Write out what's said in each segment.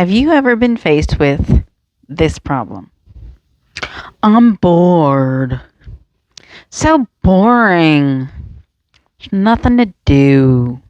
Have you ever been faced with this problem? I'm bored. So boring. There's nothing to do.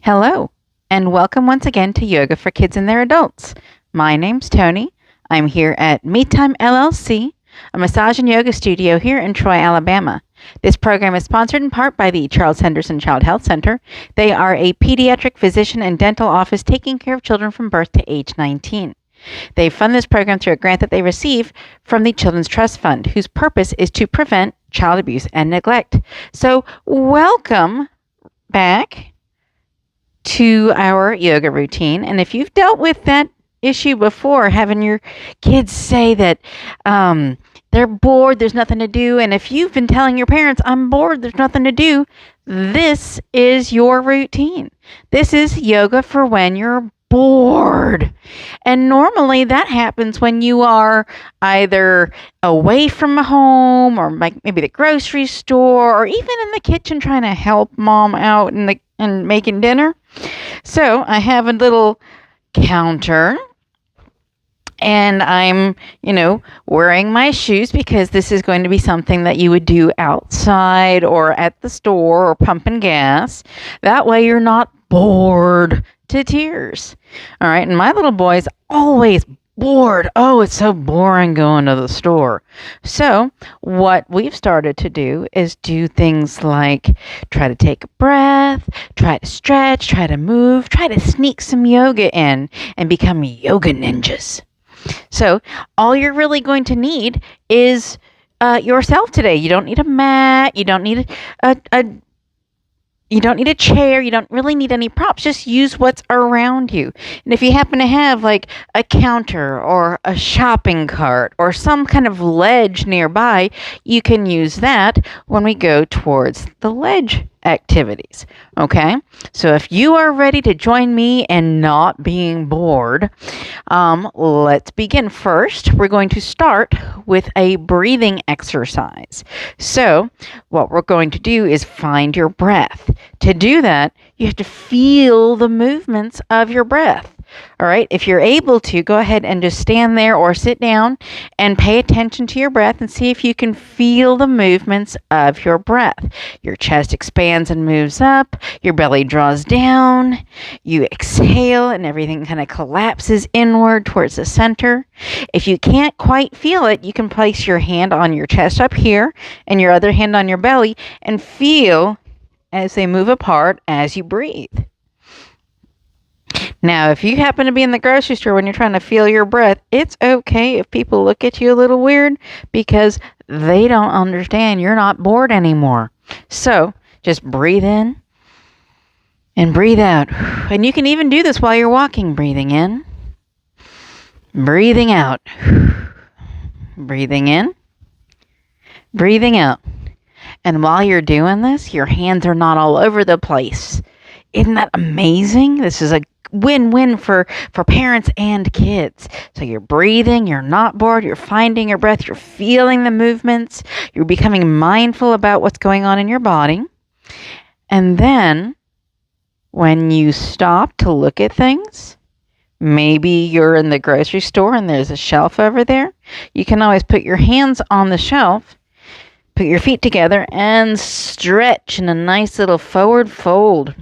Hello, and welcome once again to Yoga for Kids and Their Adults. My name's Tony. I'm here at Me Time LLC, a massage and yoga studio here in Troy, Alabama. This program is sponsored in part by the Charles Henderson Child Health Center. They are a pediatric physician and dental office taking care of children from birth to age 19. They fund this program through a grant that they receive from the Children's Trust Fund, whose purpose is to prevent child abuse and neglect. So, welcome back to our yoga routine. And if you've dealt with that issue before, having your kids say that they're bored, there's nothing to do, and if you've been telling your parents, I'm bored, there's nothing to do, this is your routine. This is yoga for when you're bored. And normally that happens when you are either away from home or maybe the grocery store or even in the kitchen trying to help mom out and making dinner. So I have a little counter and I'm, wearing my shoes because this is going to be something that you would do outside or at the store or pumping gas. That way you're not bored to tears. All right. And my little boy's always bored. Oh, it's so boring going to the store. So what we've started to do is do things like try to take a breath, try to stretch, try to move, try to sneak some yoga in and become yoga ninjas. So all you're really going to need is yourself today. You don't need a mat. You don't need You don't need a chair. You don't really need any props. Just use what's around you. And if you happen to have like a counter or a shopping cart or some kind of ledge nearby, you can use that when we go towards the ledge activities. Okay? So if you are ready to join me in not being bored, let's begin. First, we're going to start with a breathing exercise. So what we're going to do is find your breath. To do that, you have to feel the movements of your breath. All right. If you're able to, go ahead and just stand there or sit down and pay attention to your breath and see if you can feel the movements of your breath. Your chest expands and moves up. Your belly draws down. You exhale and everything kind of collapses inward towards the center. If you can't quite feel it, you can place your hand on your chest up here and your other hand on your belly and feel as they move apart as you breathe. Now, if you happen to be in the grocery store when you're trying to feel your breath, it's okay if people look at you a little weird because they don't understand you're not bored anymore. So just breathe in and breathe out. And you can even do this while you're walking. Breathing in, breathing out, breathing in, breathing out. And while you're doing this, your hands are not all over the place. Isn't that amazing? This is a win-win for parents and kids. So you're breathing, you're not bored, you're finding your breath, you're feeling the movements, you're becoming mindful about what's going on in your body. And then when you stop to look at things, maybe you're in the grocery store and there's a shelf over there, you can always put your hands on the shelf, put your feet together, and stretch in a nice little forward fold.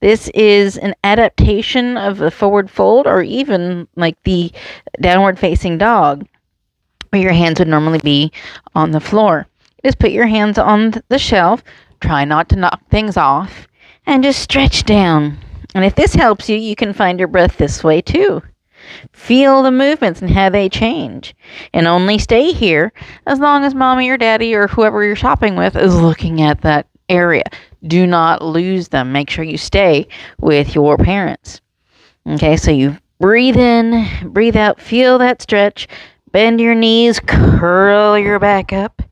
This is an adaptation of the forward fold or even like the downward facing dog where your hands would normally be on the floor. Just put your hands on the shelf, try not to knock things off, and just stretch down. And if this helps you, you can find your breath this way too. Feel the movements and how they change. And only stay here as long as mommy or daddy or whoever you're shopping with is looking at that area. Do not lose them. Make sure you stay with your parents. Okay, so you breathe in, breathe out, feel that stretch, bend your knees, curl your back up,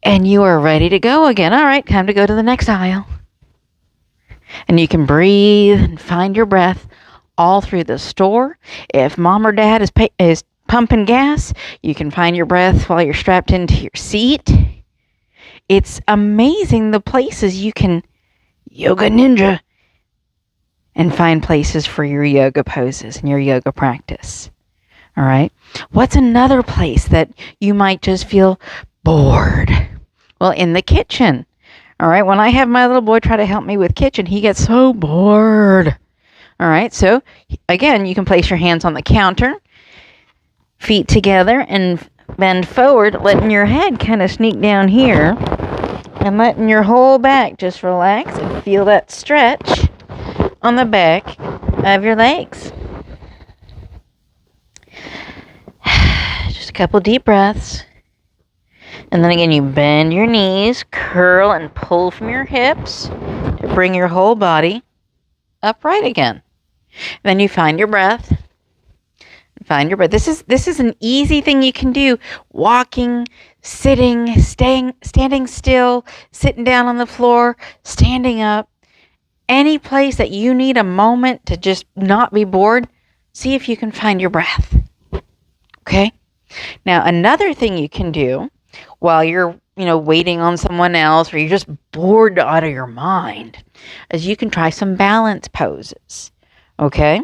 and you are ready to go again. All right, time to go to the next aisle. And you can breathe and find your breath all through the store. If mom or dad is pumping gas, you can find your breath while you're strapped into your seat. It's amazing the places you can yoga ninja and find places for your yoga poses and your yoga practice. All right. What's another place that you might just feel bored? Well, in the kitchen. All right. When I have my little boy try to help me with kitchen, he gets so bored. All right. So again, you can place your hands on the counter, feet together, and bend forward, letting your head kind of sneak down here and letting your whole back just relax and feel that stretch on the back of your legs. Just a couple deep breaths. And then again, you bend your knees, curl and pull from your hips to bring your whole body upright again. Then you find your breath. Find your breath. This is an easy thing you can do. Walking, sitting, standing still, sitting down on the floor, standing up. Any place that you need a moment to just not be bored, see if you can find your breath. Okay? Now, another thing you can do while you're, waiting on someone else or you're just bored out of your mind is you can try some balance poses. Okay?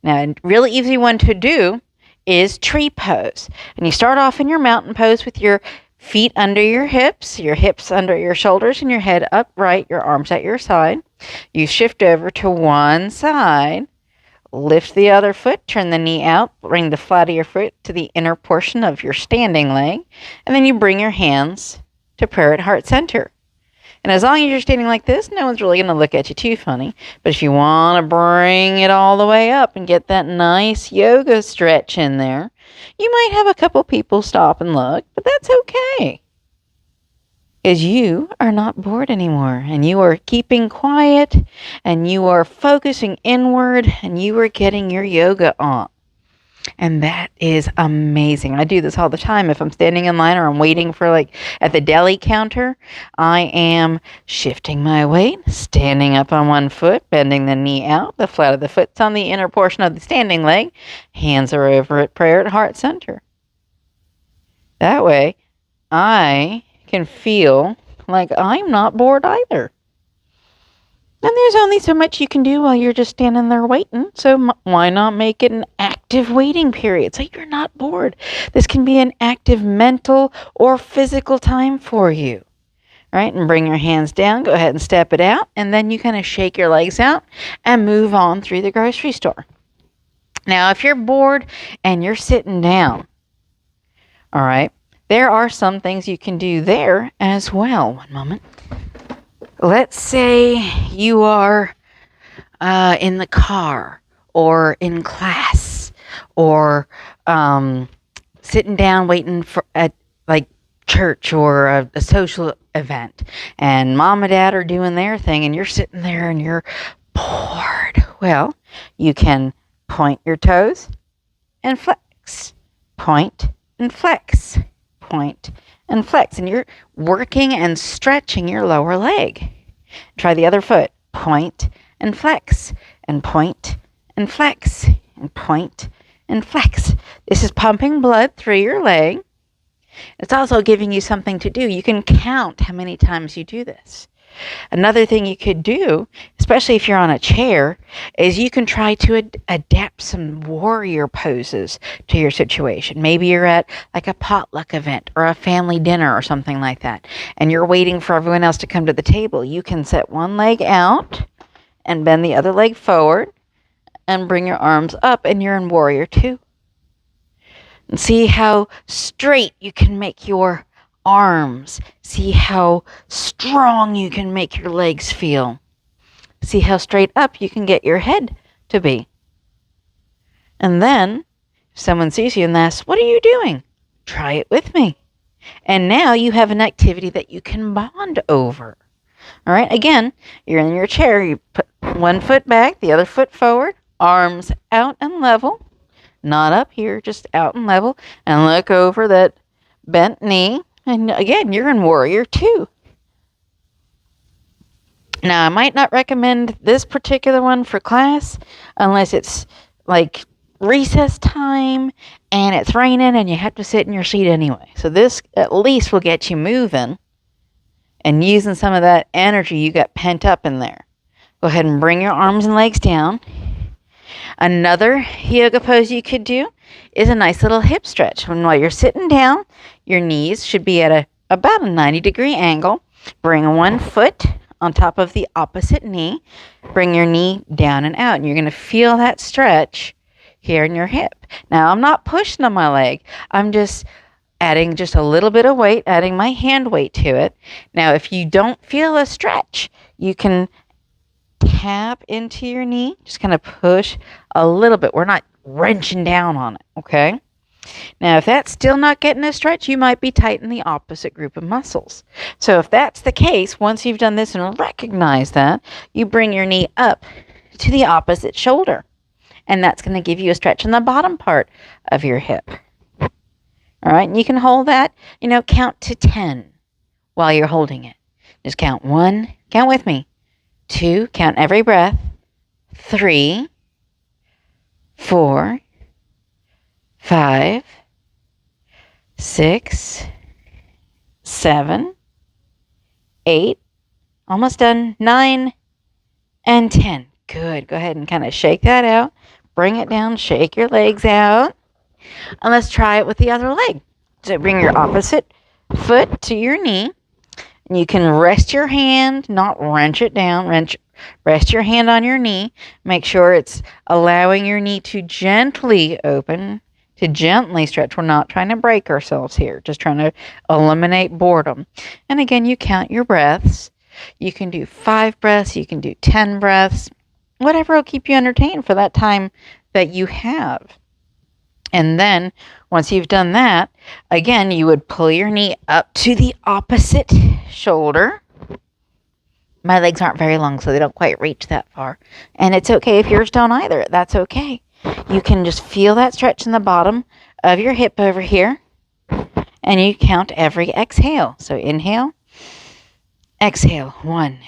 Now, a really easy one to do is tree pose. And you start off in your mountain pose with your feet under your hips under your shoulders, and your head upright, your arms at your side. You shift over to one side, lift the other foot, turn the knee out, bring the flat of your foot to the inner portion of your standing leg, and then you bring your hands to prayer at heart center. And as long as you're standing like this, no one's really going to look at you too funny. But if you want to bring it all the way up and get that nice yoga stretch in there, you might have a couple people stop and look, but that's okay. Because you are not bored anymore, and you are keeping quiet, and you are focusing inward, and you are getting your yoga on. And that is amazing. I do this all the time. If I'm standing in line or I'm waiting for at the deli counter, I am shifting my weight, standing up on one foot, bending the knee out. The flat of the foot's on the inner portion of the standing leg. Hands are over at prayer at heart center. That way, I can feel like I'm not bored either. And there's only so much you can do while you're just standing there waiting. So why not make it an active waiting period so you're not bored? This can be an active mental or physical time for you. Right? And bring your hands down. Go ahead and step it out. And then you kind of shake your legs out and move on through the grocery store. Now, if you're bored and you're sitting down, all right, there are some things you can do there as well. One moment. Let's say you are in the car or in class or sitting down waiting for at church or a social event, and mom and dad are doing their thing and you're sitting there and you're bored. Well, you can point your toes and flex. Point and flex. Point and flex. And you're working and stretching your lower leg. Try the other foot. Point and flex. And point and flex. And point and flex. This is pumping blood through your leg. It's also giving you something to do. You can count how many times you do this. Another thing you could do, especially if you're on a chair, is you can try to adapt some warrior poses to your situation. Maybe you're at a potluck event or a family dinner or something like that, and you're waiting for everyone else to come to the table. You can set one leg out and bend the other leg forward and bring your arms up, and you're in warrior 2. And see how straight you can make your arms. See how strong you can make your legs feel. See how straight up you can get your head to be. And then, if someone sees you and asks, "What are you doing?" Try it with me. And now you have an activity that you can bond over. All right, again, you're in your chair. You put one foot back, the other foot forward, arms out and level. Not up here, just out and level. And look over that bent knee. And again, you're in warrior 2. Now, I might not recommend this particular one for class unless it's like recess time and it's raining and you have to sit in your seat anyway. So this at least will get you moving and using some of that energy you got pent up in there. Go ahead and bring your arms and legs down. Another yoga pose you could do is a nice little hip stretch. While you're sitting down, your knees should be at about a 90-degree angle. Bring one foot on top of the opposite knee. Bring your knee down and out. And you're going to feel that stretch here in your hip. Now, I'm not pushing on my leg. I'm just adding just a little bit of weight, adding my hand weight to it. Now, if you don't feel a stretch, you can tap into your knee. Just kind of push a little bit. We're not wrenching down on it, okay? Now, if that's still not getting a stretch, you might be tight in the opposite group of muscles. So if that's the case, once you've done this and recognize that, you bring your knee up to the opposite shoulder. And that's going to give you a stretch in the bottom part of your hip. All right, and you can hold that, count to 10 while you're holding it. Just count 1, count with me. 2, count every breath. 3, 4, 5, 6, 7, 8, almost done, 9, and 10. Good. Go ahead and kind of shake that out. Bring it down, shake your legs out. And let's try it with the other leg. So bring your opposite foot to your knee. And you can rest your hand, not wrench it down. Rest your hand on your knee. Make sure it's allowing your knee to gently open, to gently stretch. We're not trying to break ourselves here, just trying to eliminate boredom. And again, you count your breaths. You can do 5 breaths. You can do 10 breaths. Whatever will keep you entertained for that time that you have. And then, once you've done that, again, you would pull your knee up to the opposite shoulder. My legs aren't very long, so they don't quite reach that far. And it's okay if yours don't either. That's okay. You can just feel that stretch in the bottom of your hip over here. And you count every exhale. So inhale, exhale, 1.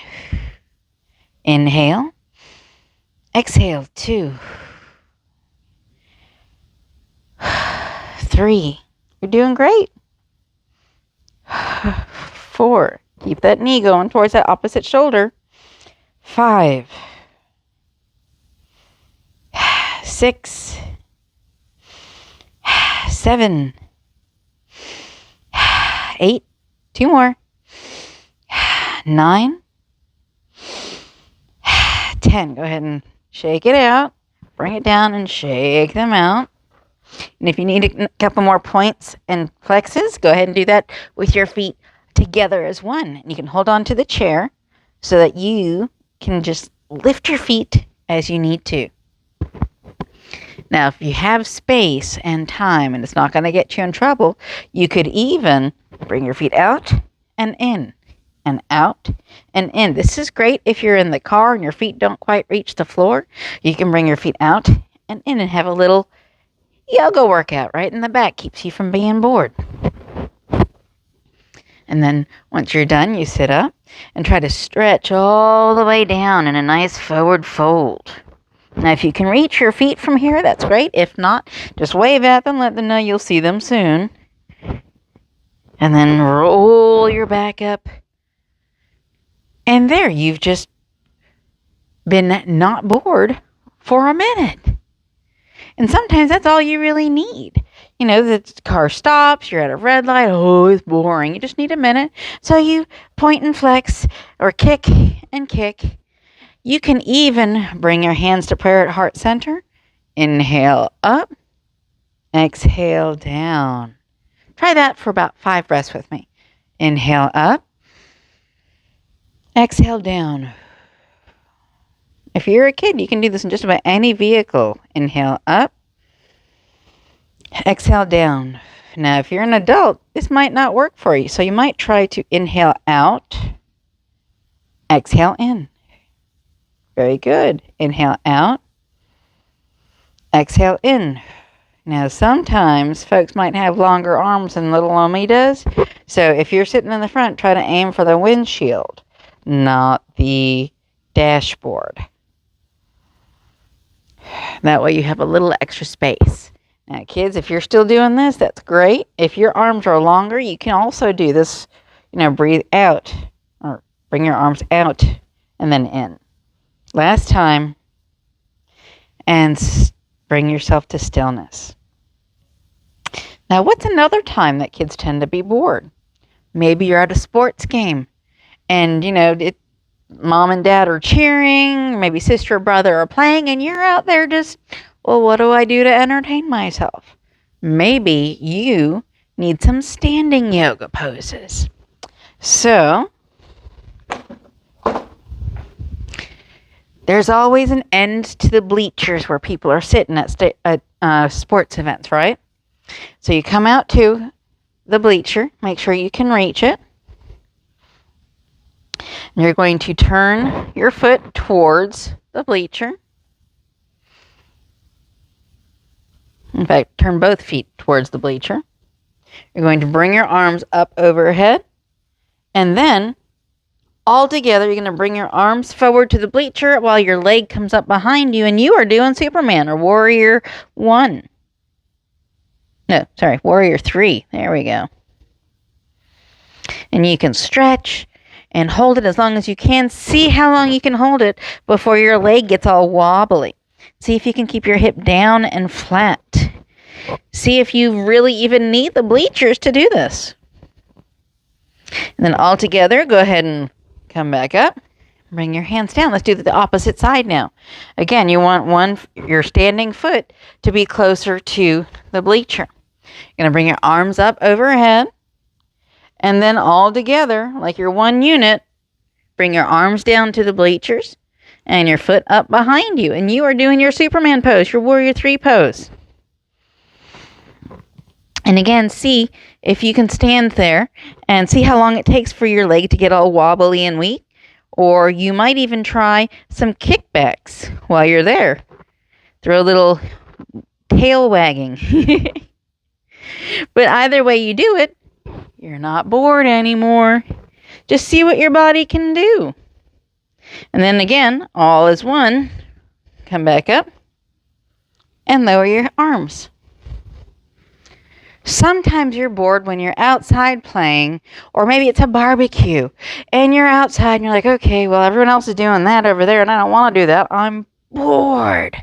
Inhale, exhale, 2. 3. You're doing great. 4. Keep that knee going towards that opposite shoulder. 5. 6. 7. 8. 2 more. 9. 10. Go ahead and shake it out. Bring it down and shake them out. And if you need a couple more points and flexes, go ahead and do that with your feet together as one. And you can hold on to the chair so that you can just lift your feet as you need to. Now, if you have space and time and it's not going to get you in trouble, you could even bring your feet out and in and out and in. This is great if you're in the car and your feet don't quite reach the floor. You can bring your feet out and in and have a little yoga workout right in the back. Keeps you from being bored. And then once you're done, you sit up and try to stretch all the way down in a nice forward fold. Now, if you can reach your feet from here, that's great. If not, just wave at them, let them know you'll see them soon. And then roll your back up. And there, you've just been not bored for a minute. And sometimes that's all you really need. The car stops, you're at a red light, oh, it's boring. You just need a minute. So you point and flex or kick and kick. You can even bring your hands to prayer at heart center. Inhale up, exhale down. Try that for about 5 breaths with me. Inhale up, exhale down. If you're a kid, you can do this in just about any vehicle. Inhale up, exhale down. Now, if you're an adult, this might not work for you. So you might try to inhale out, exhale in. Very good. Inhale out, exhale in. Now, sometimes folks might have longer arms than little old me does. So if you're sitting in the front, try to aim for the windshield. not the dashboard. That way you have a little extra space. Now, kids, if you're still doing this, that's great. If your arms are longer, you can also do this, breathe out or bring your arms out and then in. Last time, and bring yourself to stillness. Now, what's another time that kids tend to be bored? Maybe you're at a sports game and, mom and dad are cheering, maybe sister or brother are playing, and you're out there just, well, what do I do to entertain myself? Maybe you need some standing yoga poses. So, there's always an end to the bleachers where people are sitting at sports events, right? So you come out to the bleacher, make sure you can reach it. And you're going to turn your foot towards the bleacher. In fact, turn both feet towards the bleacher. You're going to bring your arms up overhead. And then, all together, you're going to bring your arms forward to the bleacher while your leg comes up behind you. And you are doing Superman or Warrior 1. No, sorry, Warrior 3. There we go. And you can stretch and hold it as long as you can. See how long you can hold it before your leg gets all wobbly. See if you can keep your hip down and flat. See if you really even need the bleachers to do this. And then all together, go ahead and come back up. Bring your hands down. Let's do the opposite side now. Again, you want your standing foot to be closer to the bleacher. You're going to bring your arms up overhead. And then all together, like your one unit, bring your arms down to the bleachers and your foot up behind you. And you are doing your Superman pose, your Warrior 3 pose. And again, see if you can stand there and see how long it takes for your leg to get all wobbly and weak. Or you might even try some kickbacks while you're there. Throw a little tail wagging. But either way you do it, you're not bored anymore. Just see what your body can do. And then again, all is one. Come back up and lower your arms. Sometimes you're bored when you're outside playing, or maybe it's a barbecue, and you're outside and you're like, okay, well, everyone else is doing that over there, and I don't want to do that. I'm bored.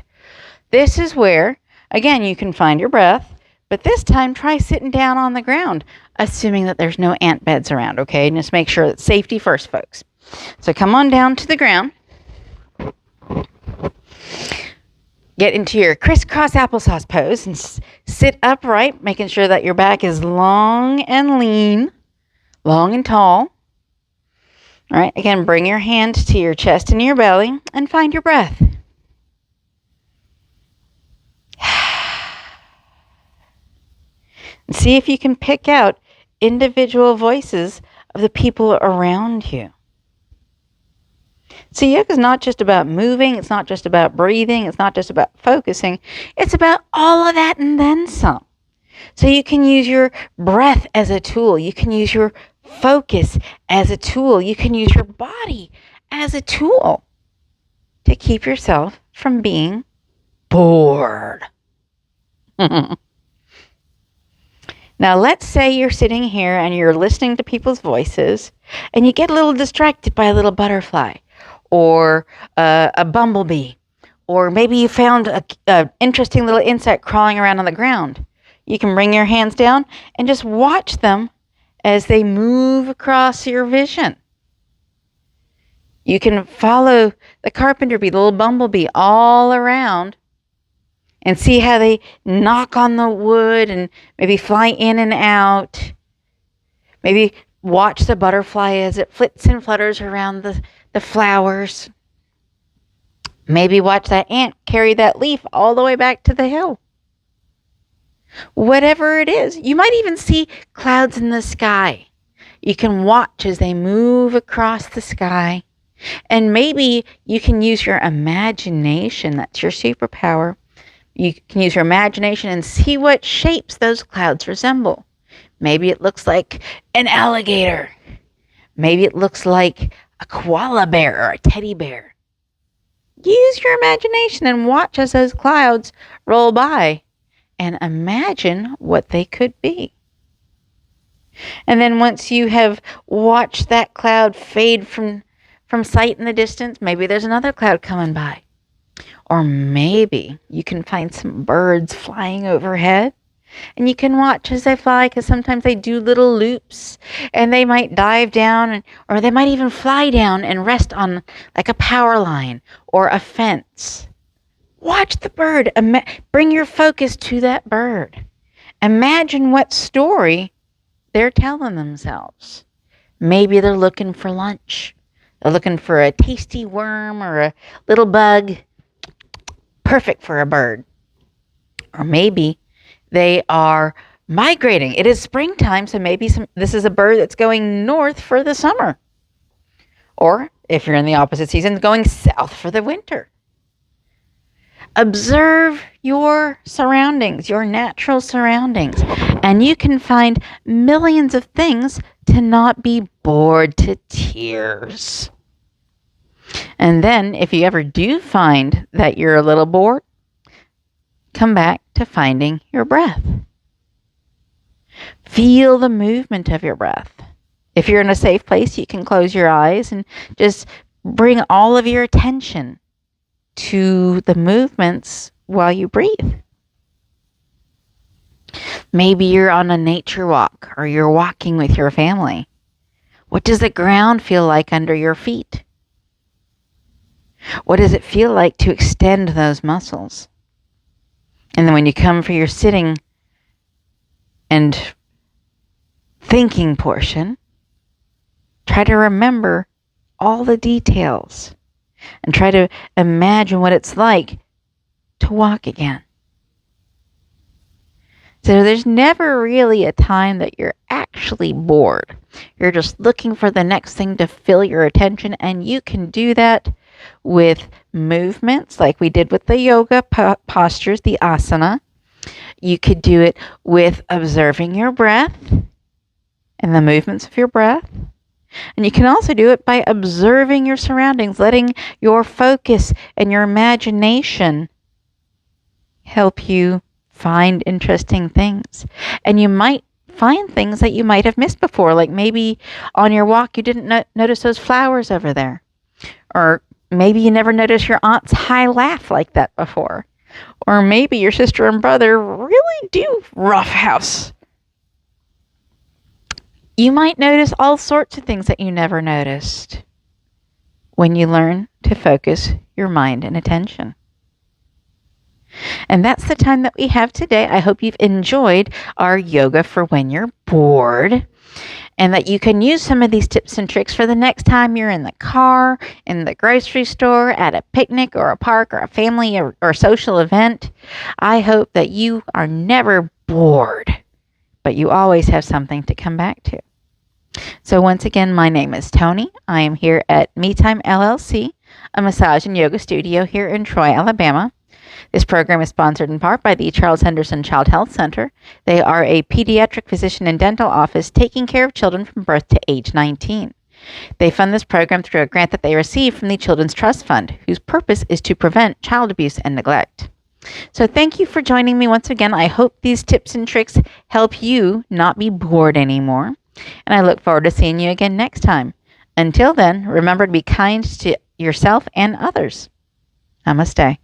This is where, again, you can find your breath, but this time try sitting down on the ground, assuming that there's no ant beds around, okay? And just make sure it's safety first, folks. So come on down to the ground. Get into your crisscross applesauce pose and sit upright, making sure that your back is long and lean, long and tall. All right, again, bring your hand to your chest and your belly and find your breath. And see if you can pick out individual voices of the people around you. See, yoga is not just about moving. It's not just about breathing. It's not just about focusing. It's about all of that and then some. So you can use your breath as a tool. You can use your focus as a tool. You can use your body as a tool to keep yourself from being bored. Now, let's say you're sitting here and you're listening to people's voices and you get a little distracted by a little butterfly or a bumblebee, or maybe you found a interesting little insect crawling around on the ground. You can bring your hands down and just watch them as they move across your vision. You can follow the carpenter bee, the little bumblebee, all around and see how they knock on the wood and maybe fly in and out. Maybe watch the butterfly as it flits and flutters around the flowers. Maybe watch that ant carry that leaf all the way back to the hill. Whatever it is, you might even see clouds in the sky. You can watch as they move across the sky. And maybe you can use your imagination. That's your superpower. You can use your imagination and see what shapes those clouds resemble. Maybe it looks like an alligator. Maybe it looks like a koala bear or a teddy bear. Use your imagination and watch as those clouds roll by and imagine what they could be. And then once you have watched that cloud fade from sight in the distance, maybe there's another cloud coming by. Or maybe you can find some birds flying overhead. And you can watch as they fly, because sometimes they do little loops and they might dive down, or they might even fly down and rest on like a power line or a fence. Watch the bird. Bring your focus to that bird. Imagine what story they're telling themselves. Maybe they're looking for lunch. They're looking for a tasty worm or a little bug. Perfect for a bird. Or maybe they are migrating. It is springtime, so maybe this is a bird that's going north for the summer. Or, if you're in the opposite season, going south for the winter. Observe your surroundings, your natural surroundings, and you can find millions of things to not be bored to tears. And then, if you ever do find that you're a little bored, come back to finding your breath. Feel the movement of your breath. If you're in a safe place, you can close your eyes and just bring all of your attention to the movements while you breathe. Maybe you're on a nature walk or you're walking with your family. What does the ground feel like under your feet? What does it feel like to extend those muscles? And then when you come for your sitting and thinking portion, try to remember all the details and try to imagine what it's like to walk again. So there's never really a time that you're actually bored. You're just looking for the next thing to fill your attention, and you can do that with movements like we did with the yoga postures, the asana. You could do it with observing your breath and the movements of your breath. And you can also do it by observing your surroundings, letting your focus and your imagination help you find interesting things. And you might find things that you might have missed before, like maybe on your walk you didn't notice those flowers over there. Or maybe you never noticed your aunt's high laugh like that before. Or maybe your sister and brother really do roughhouse. You might notice all sorts of things that you never noticed when you learn to focus your mind and attention. And that's the time that we have today. I hope you've enjoyed our yoga for when you're bored, and that you can use some of these tips and tricks for the next time you're in the car, in the grocery store, at a picnic or a park or a family or social event. I hope that you are never bored, but you always have something to come back to. So once again, my name is Tony. I am here at Me Time LLC, a massage and yoga studio here in Troy, Alabama. This program is sponsored in part by the Charles Henderson Child Health Center. They are a pediatric physician and dental office taking care of children from birth to age 19. They fund this program through a grant that they receive from the Children's Trust Fund, whose purpose is to prevent child abuse and neglect. So thank you for joining me once again. I hope these tips and tricks help you not be bored anymore. And I look forward to seeing you again next time. Until then, remember to be kind to yourself and others. Namaste.